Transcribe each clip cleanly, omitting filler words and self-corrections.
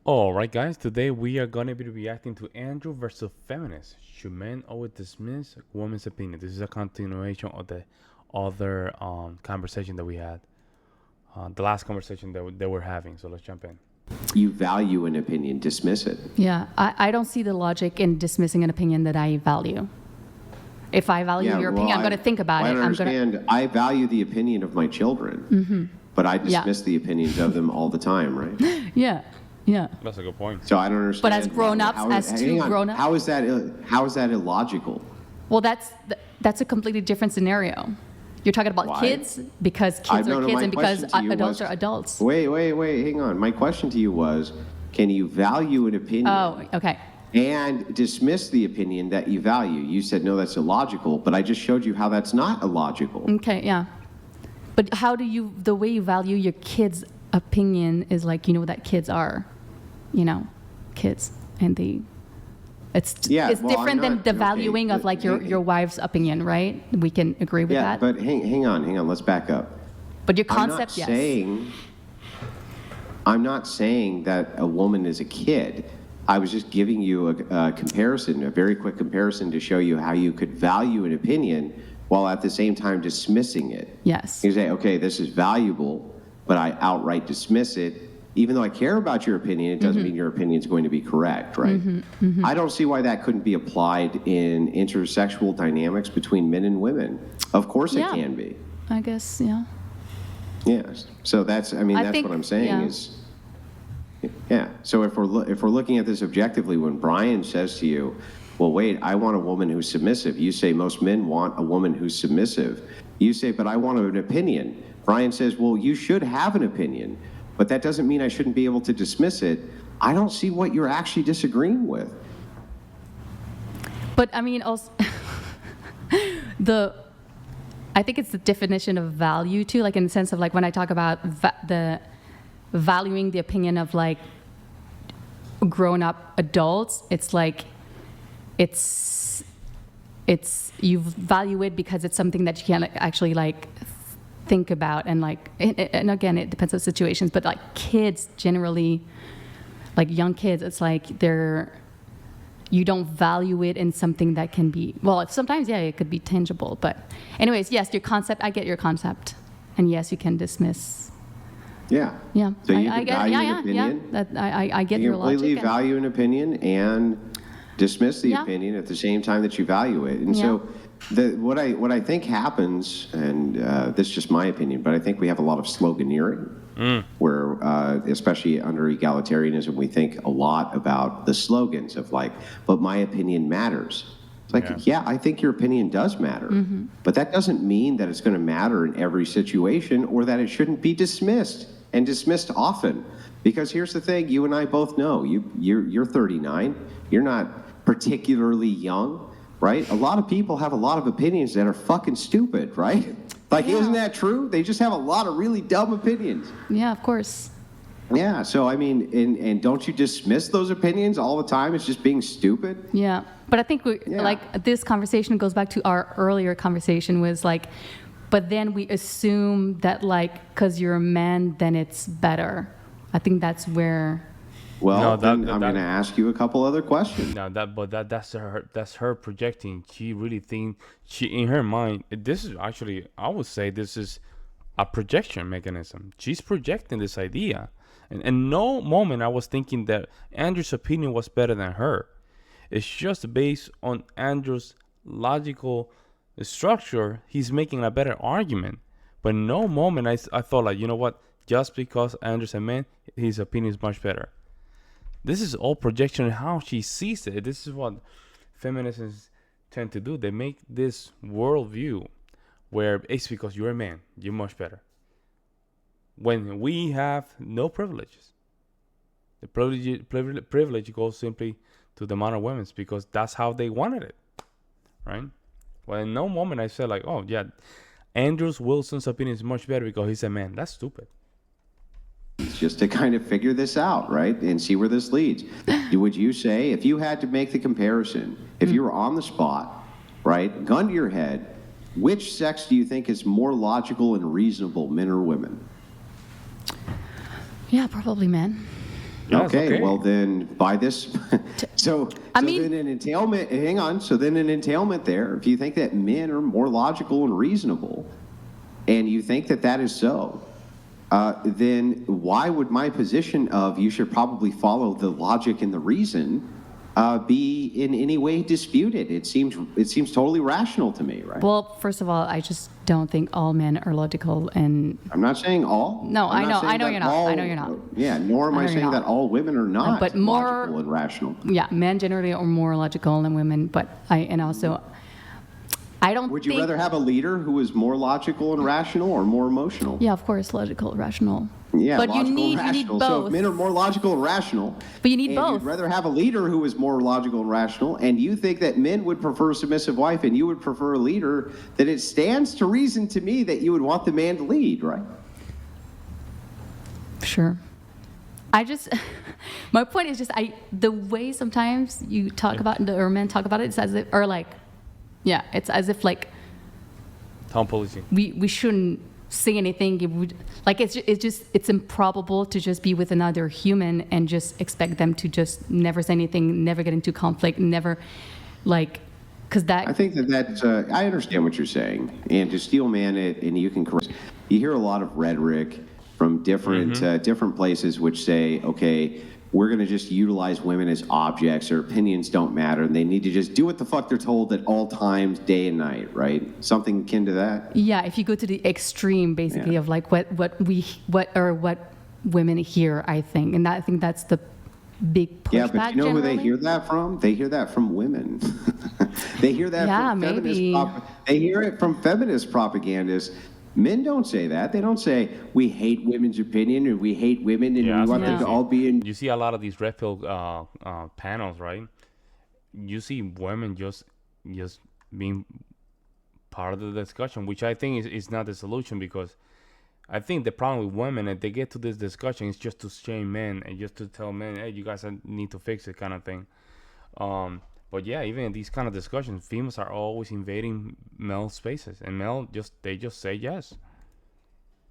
All right, guys. Today we are gonna be reacting to Andrew versus Feminists. Should men always dismiss women's opinion? This is a continuation of the other conversation that we had, the last conversation that we're having. So let's jump in. You value an opinion, dismiss it. Yeah, I don't see the logic in dismissing an opinion that I value. If I value your opinion, I'm going to think about it. I value the opinion of my children, but I dismiss the opinions of them all the time, right? Yeah. That's a good point. So I don't understand. But as grown-ups, how is that illogical? Well, that's a completely different scenario. You're talking about kids because kids are kids and because adults are adults. Wait, hang on. My question to you was, can you value an opinion? Oh, okay. And dismiss the opinion that you value? You said, no, that's illogical, but I just showed you how that's not illogical. Okay, yeah. But how do you, the way you value your kids' opinion is like, that kids are, kids. And it's different than the valuing of like your wife's opinion, right? We can agree with that. Yeah, but hang on, let's back up. But your concept, yes. I'm not saying that a woman is a kid. I was just giving you a comparison, a very quick comparison to show you how you could value an opinion while at the same time dismissing it. Yes. You say, okay, this is valuable, but I outright dismiss it. Even though I care about your opinion, it doesn't mean your opinion is going to be correct, right? I don't see why that couldn't be applied in intersexual dynamics between men and women. Of course it can be. I guess, yeah. Yes. So that's what I'm saying is, so if we're looking at this objectively, when Brian says to you, well, wait, I want a woman who's submissive. You say most men want a woman who's submissive. You say, but I want an opinion. Brian says, well, you should have an opinion, but that doesn't mean I shouldn't be able to dismiss it. I don't see what you're actually disagreeing with. But I mean, also, I think it's the definition of value too, like in the sense of like when I talk about the valuing the opinion of like grown-up adults, it's like it's you value it because it's something that you can actually like think about and like and again it depends on situations, but like kids generally, like young kids, it's like you don't value it in something that can be, well, sometimes it could be tangible, but anyways, yes, your concept, I get your concept, and yes, you can dismiss. Yeah. So you can value an opinion. I get your logic. You completely value an opinion and dismiss the opinion at the same time that you value it. And so what I think happens, and this is just my opinion, but I think we have a lot of sloganeering where, especially under egalitarianism, we think a lot about the slogans of like, but my opinion matters. It's like, I think your opinion does matter, but that doesn't mean that it's going to matter in every situation or that it shouldn't be dismissed and dismissed often. Because here's the thing, you and I both know, you're 39, you're not particularly young, right? A lot of people have a lot of opinions that are fucking stupid, right? Like, isn't that true? They just have a lot of really dumb opinions. Yeah, of course. Yeah, so I mean, and don't you dismiss those opinions all the time? It's just being stupid? Yeah, but I think like this conversation goes back to our earlier conversation was like, but then we assume that like, because you're a man, then it's better. I think that's where... Well, then I'm going to ask you a couple other questions. No, that's her projecting. She really thinks in her mind. This is actually, I would say, this is a projection mechanism. She's projecting this idea, and in no moment I was thinking that Andrew's opinion was better than her. It's just based on Andrew's logical structure. He's making a better argument, but in no moment I thought like, you know what? Just because Andrew's a man, his opinion is much better. This is all projection and how she sees it. This is what feminists tend to do. They make this worldview where it's because you're a man, you're much better. When we have no privileges. The privilege goes simply to the amount of women because that's how they wanted it, right? Well, in no moment I said like, oh yeah, Andrew Wilson's opinion is much better because he's a man. That's stupid. Just to kind of figure this out, right, and see where this leads. Would you say, if you had to make the comparison, if you were on the spot, right, gun to your head, which sex do you think is more logical and reasonable, men or women? Yeah, probably men. Okay, well then by this, so mean- then an entailment, hang on, so then an entailment there, if you think that men are more logical and reasonable, and you think that that is so, then why would my position of you should probably follow the logic and the reason be in any way disputed? It seems totally rational to me, right? Well, first of all, I just don't think all men are logical, and I'm not saying all. No, I'm I not saying know that you're not. I know you're not. Yeah, nor am I know you're saying not. that all women are not but more logical and rational. Yeah, men generally are more logical than women, but I don't Would think, you rather have a leader who is more logical and rational or more emotional? Yeah, of course, logical, rational. Yeah, but logical you need and rational. both. So if men are more logical and rational, But you need and both. you'd rather have a leader who is more logical and rational, and you think that men would prefer a submissive wife and you would prefer a leader, then it stands to reason to me that you would want the man to lead, right? Sure. My point is just the way sometimes you talk about or men talk about it, it's as if, or like, yeah, it's as if like Tom policing. we shouldn't say anything. It would like it's improbable to just be with another human and just expect them to just never say anything, never get into conflict, never like, because that. I think that's, I understand what you're saying. And to steel man it, and you can correct, you hear a lot of rhetoric from different places which say, okay, we're going to just utilize women as objects. Their opinions don't matter, and they need to just do what the fuck they're told at all times, day and night, right? Something akin to that. Yeah, if you go to the extreme, basically, of like what women hear, I think, and I think that's the big pushback. Yeah, but you know who they generally. hear that from? They hear that from women. They hear that from maybe. they hear it from feminist propagandists. Men don't say that. They don't say we hate women's opinion and we hate women and we want them to all be in. You see a lot of these red pill panels, right? You see women just being part of the discussion, which I think is not the solution, because I think the problem with women, if they get to this discussion, is just to shame men and just to tell men, hey, you guys need to fix it, kind of thing. But yeah, even in these kind of discussions, females are always invading male spaces, and they just say yes.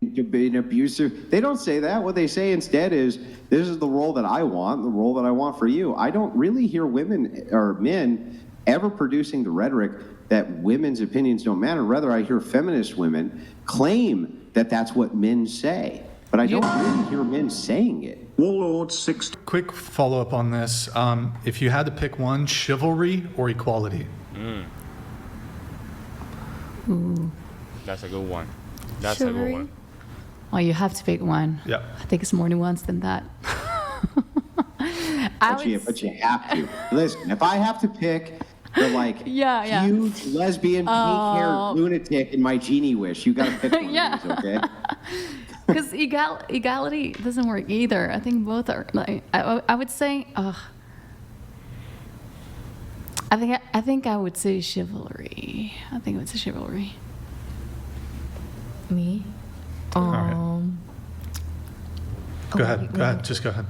You're being abusive. They don't say that. What they say instead is, this is the role that I want, the role that I want for you. I don't really hear women or men ever producing the rhetoric that women's opinions don't matter. Rather, I hear feminist women claim that that's what men say. But I don't really hear men saying it. Warlord 6. Quick follow-up on this. If you had to pick one, chivalry or equality? That's a good one. That's Chivalry? a good one. Well, you have to pick one. Yeah. I think it's more nuanced than that. But you have to. Listen, if I have to pick the huge lesbian pink-haired lunatic in my genie wish, you got to pick one of these, okay? Because equality doesn't work either. I think both are like I would say. I think I would say chivalry. I think I would say chivalry. Me? Right. Go ahead. Just go ahead.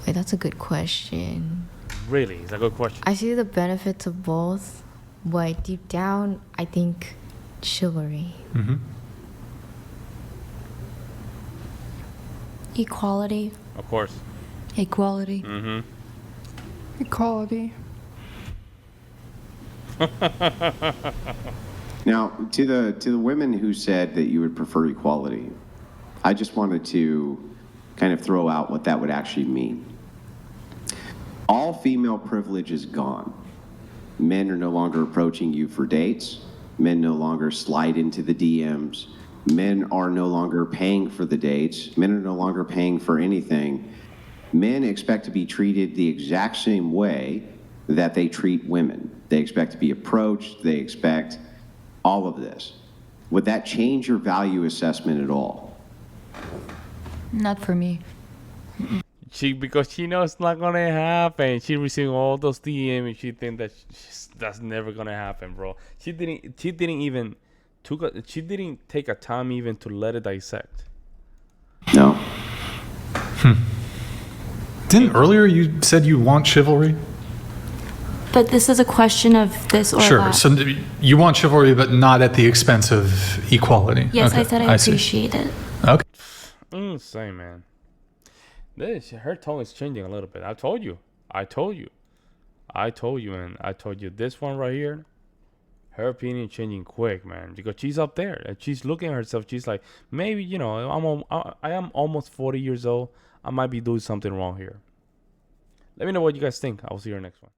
Wait, that's a good question. Really, it's a good question. I see the benefits of both, but deep down, I think chivalry. Mm-hmm. Equality. Of course. Equality. Mm-hmm. Equality. Now, to the women who said that you would prefer equality, I just wanted to kind of throw out what that would actually mean. All female privilege is gone. Men are no longer approaching you for dates. Men no longer slide into the DMs. Men are no longer paying for the dates. Men are no longer paying for anything. Men expect to be treated the exact same way that they treat women. They expect to be approached. They expect all of this. Would that change your value assessment at all? Not for me. Because she knows it's not gonna happen. She receiving all those DMs and she think that that's never gonna happen, bro. She didn't take a time even to let it dissect. No. Didn't earlier you said you want chivalry? But this is a question of this or Sure. that. So you want chivalry, but not at the expense of equality. Yes, Okay, I said I see. appreciate it. Okay. Insane, man. Her tone is changing a little bit. I told you, and I told you this one right here. Her opinion changing quick, man, because she's up there and she's looking at herself. She's like, maybe, you know, I am almost 40 years old. I might be doing something wrong here. Let me know what you guys think. I'll see you next one.